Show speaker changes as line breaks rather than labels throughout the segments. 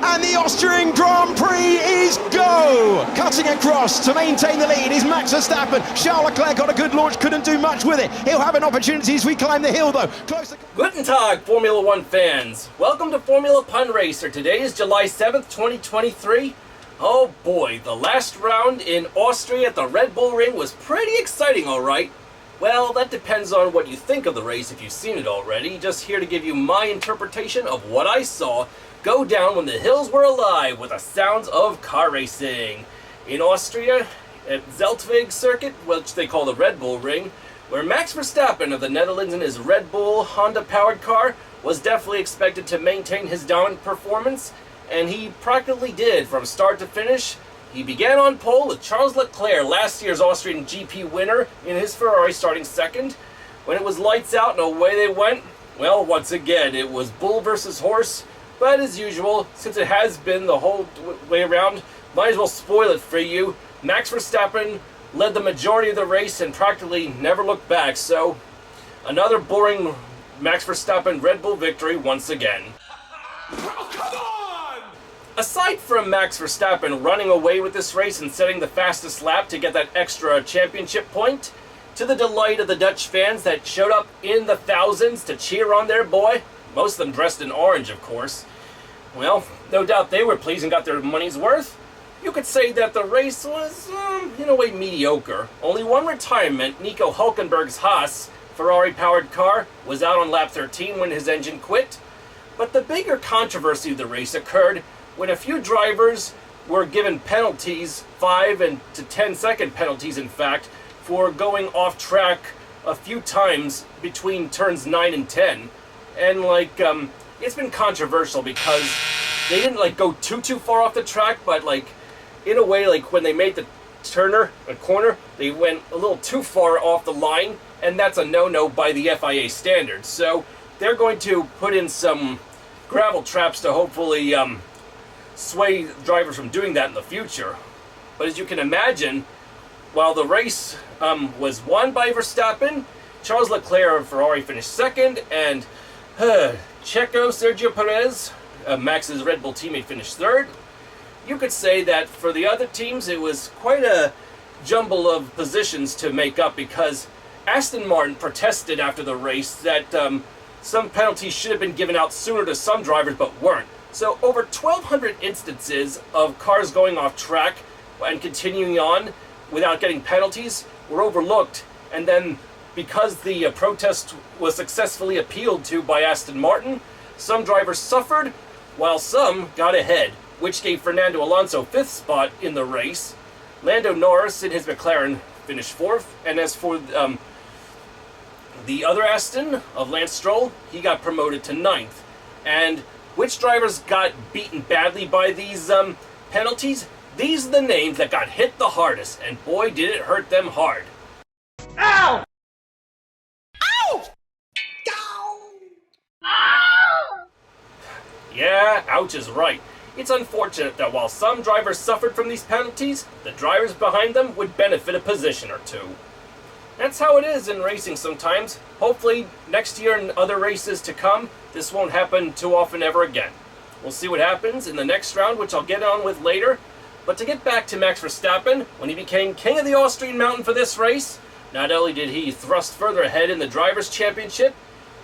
And the Austrian Grand Prix is go! Cutting across to maintain the lead is Max Verstappen. Charles Leclerc got a good launch, couldn't do much with it. He'll have an opportunity as we climb the hill though.
Guten Tag, Formula One fans. Welcome to Formula Pun Racer. Today is July 7th, 2023. Oh boy, the last round in Austria at the Red Bull Ring was pretty exciting, alright. Well, that depends on what you think of the race if you've seen it already. Just here to give you my interpretation of what I saw go down when the hills were alive with the sounds of car racing. In Austria, at Zeltweg circuit, which they call the Red Bull Ring, where Max Verstappen of the Netherlands in his Red Bull Honda-powered car was definitely expected to maintain his dominant performance, and he practically did from start to finish. He began on pole with Charles Leclerc, last year's Austrian GP winner, in his Ferrari starting second. When it was lights out and away they went, well, once again, it was bull versus horse. But as usual, since it has been the whole way around, might as well spoil it for you. Max Verstappen led the majority of the race and practically never looked back. So, another boring Max Verstappen Red Bull victory once again.
Oh, come on!
Aside from Max Verstappen running away with this race and setting the fastest lap to get that extra championship point, to the delight of the Dutch fans that showed up in the thousands to cheer on their boy, most of them dressed in orange, of course. Well, no doubt they were pleased and got their money's worth. You could say that the race was, in a way, mediocre. Only one retirement, Nico Hülkenberg's Haas Ferrari-powered car, was out on lap 13 when his engine quit. But the bigger controversy of the race occurred when a few drivers were given penalties, 5 and to 10-second penalties, in fact, for going off track a few times between turns 9 and 10. And, it's been controversial because they didn't, go too far off the track, but, in a way, when they made the corner, they went a little too far off the line, and that's a no-no by the FIA standards. So, they're going to put in some gravel traps to hopefully, sway drivers from doing that in the future. But as you can imagine, while the race, was won by Verstappen, Charles Leclerc of Ferrari finished second, and Checo Sergio Perez, Max's Red Bull teammate, finished third. You could say that for the other teams it was quite a jumble of positions to make up because Aston Martin protested after the race that some penalties should have been given out sooner to some drivers but weren't. So over 1,200 instances of cars going off track and continuing on without getting penalties were overlooked, and then because the protest was successfully appealed to by Aston Martin, some drivers suffered, while some got ahead, which gave Fernando Alonso 5th spot in the race. Lando Norris in his McLaren finished 4th, and as for the other Aston of Lance Stroll, he got promoted to 9th. And which drivers got beaten badly by these penalties? These are the names that got hit the hardest, and boy did it hurt them hard.
Ow!
Yeah, ouch is right. It's unfortunate that while some drivers suffered from these penalties, the drivers behind them would benefit a position or two. That's how it is in racing sometimes. Hopefully, next year and other races to come, this won't happen too often ever again. We'll see what happens in the next round, which I'll get on with later. But to get back to Max Verstappen, when he became king of the Austrian mountain for this race, not only did he thrust further ahead in the Drivers' Championship,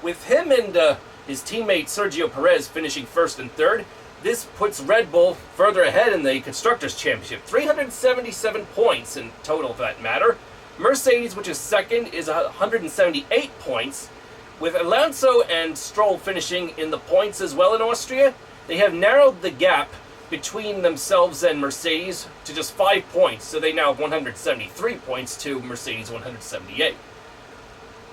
with him and his teammate Sergio Perez finishing 1st and 3rd, this puts Red Bull further ahead in the Constructors' Championship, 377 points in total for that matter. Mercedes, which is 2nd, is 178 points. With Alonso and Stroll finishing in the points as well in Austria, they have narrowed the gap between themselves and Mercedes to just 5 points, so they now have 173 points to Mercedes 178.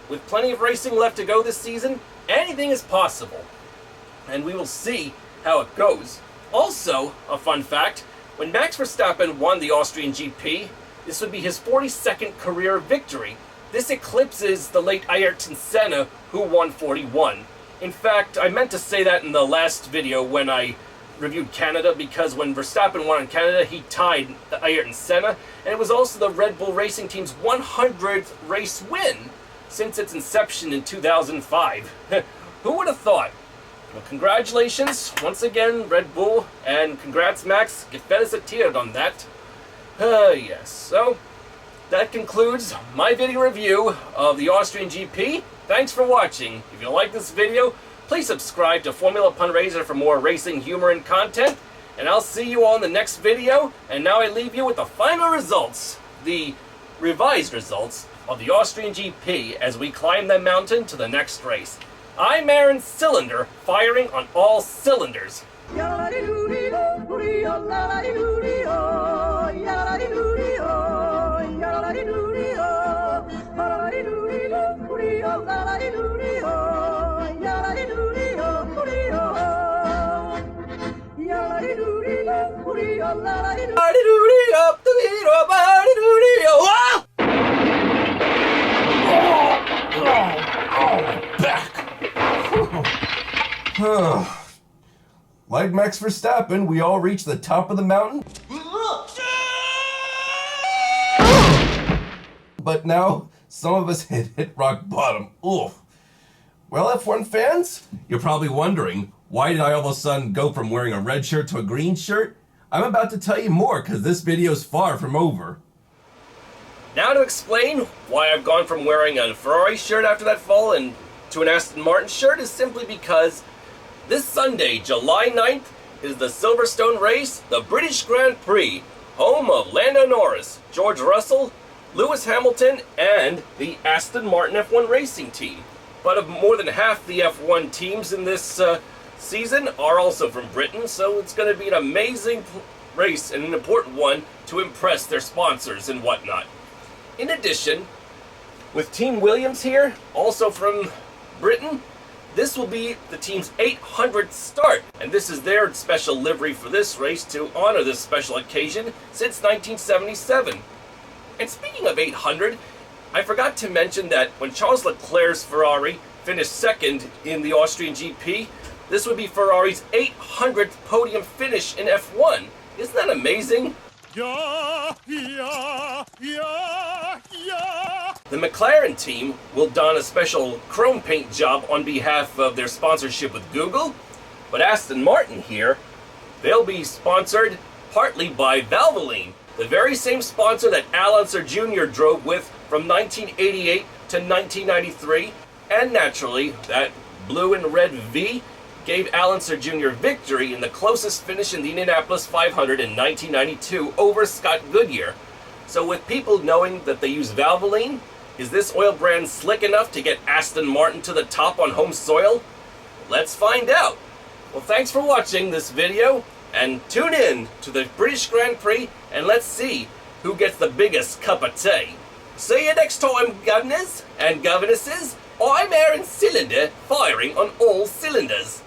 With plenty of racing left to go this season, anything is possible, and we will see how it goes. Also, a fun fact, when Max Verstappen won the Austrian GP, this would be his 42nd career victory. This eclipses the late Ayrton Senna, who won 41. In fact, I meant to say that in the last video when I reviewed Canada, because when Verstappen won in Canada, he tied Ayrton Senna, and it was also the Red Bull Racing Team's 100th race win since its inception in 2005. Who would have thought? Well, congratulations once again, Red Bull, and congrats, Max. Gefälligkeit on that. Yes, so that concludes my video review of the Austrian GP. Thanks for watching. If you like this video, please subscribe to Formula Punraiser for more racing humor and content. And I'll see you all in the next video. And now I leave you with the final results, the revised results of the Austrian GP as we climb the mountain to the next race. I'm Aaron Cylinder, firing on all cylinders.
Like Max Verstappen, we all reached the top of the mountain. But now, some of us hit rock bottom. Oof. Well, F1 fans, you're probably wondering, why did I all of a sudden go from wearing a red shirt to a green shirt? I'm about to tell you more, because this video's far from over.
Now to explain why I've gone from wearing a Ferrari shirt after that fall and to an Aston Martin shirt is simply because this Sunday, July 9th, is the Silverstone race, the British Grand Prix, home of Lando Norris, George Russell, Lewis Hamilton, and the Aston Martin F1 racing team. But of more than half the F1 teams in this season are also from Britain, so it's going to be an amazing race and an important one to impress their sponsors and whatnot. In addition, with Team Williams here, also from Britain, this will be the team's 800th start, and this is their special livery for this race to honor this special occasion since 1977. And speaking of 800, I forgot to mention that when Charles Leclerc's Ferrari finished second in the Austrian GP, this would be Ferrari's 800th podium finish in F1. Isn't that amazing? Yeah, yeah, yeah, yeah. The McLaren team will don a special chrome paint job on behalf of their sponsorship with Google, but Aston Martin here, they'll be sponsored partly by Valvoline, the very same sponsor that Al Unser Jr. drove with from 1988 to 1993, and naturally, that blue and red V gave Al Unser Jr. victory in the closest finish in the Indianapolis 500 in 1992 over Scott Goodyear. So with people knowing that they use Valvoline, is this oil brand slick enough to get Aston Martin to the top on home soil? Let's find out. Well, thanks for watching this video, and tune in to the British Grand Prix, and let's see who gets the biggest cup of tea. See you next time, governors and governesses. I'm Aaron Cylinder, firing on all cylinders.